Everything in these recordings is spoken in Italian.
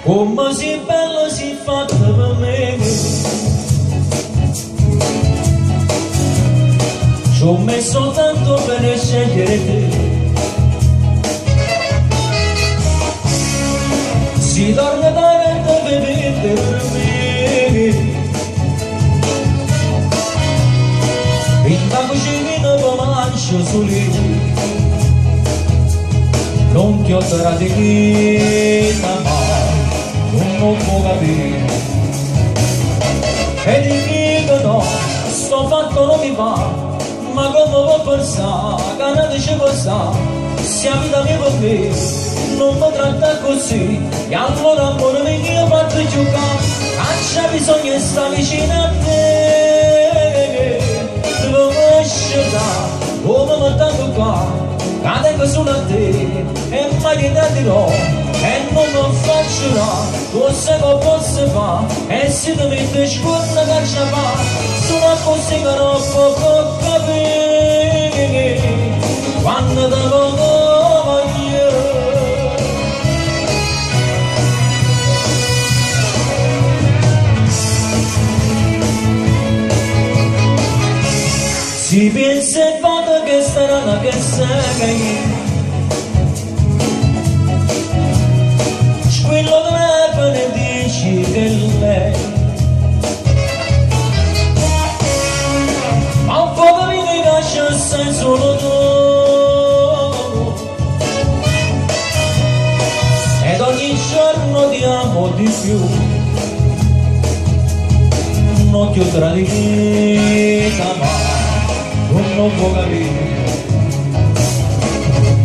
Come si bello si fatta per me. Ci ho messo tanto per scegliere te. Si torna tanto per vedere per me. In la cucina lo mangio soli. Non ti ho tradita ma non può capire. E ti dico no, sto fatto non mi va. Ma come può pensare che non dice cosa? Se la vita mia per me non mi tratta così. E allora amore mio io faccio giocare. Non c'è bisogno di stare vicino a te. Devo scegliere come mi tanto qua. Cadendo solo a te e mai ti dirò e non mi faccio là. Tu sai che posso fare e se ti metti scorna che ce fa. Sono così che non può capire quando te lo voglio. Si pensa e vota che sarà la che sei. Squillo telefono e dici che lei. Ma un po' mi lascia sei solo tu. Ed ogni giorno ti amo di più. Non ti ho tradita mai. Non può capire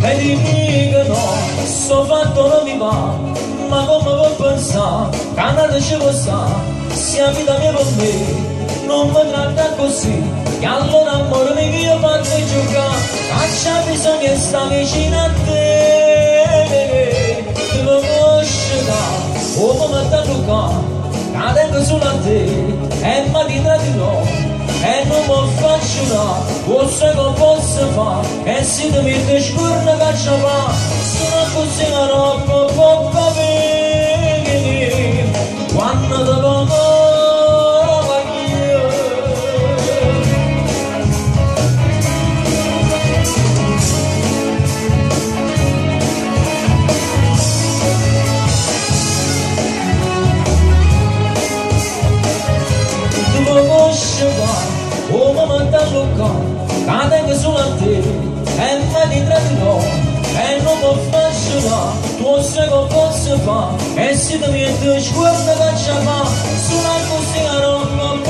e dimmi che no, sto fatto non mi va, ma come può pensare che non dicevo sa, se la vita mia per me non mi tratta così. E allora amore mio io faccio giocare, non c'è bisogno di stare vicino a te. Devo conoscere come mi sta toccando, cadendo solo a te e mi ti tradirò. E non mi faccio là, tu sai che posso fare. E se ti metti scorna che ce fa. Sono così che non può capire quando te lo voglio. Tu mi conosci come mi sta toccando, cadendo solo a te e mai ti tradirò e non mi faccio là. Tu sai che posso fare e se ti metti scorna che ce fa. Sono così che non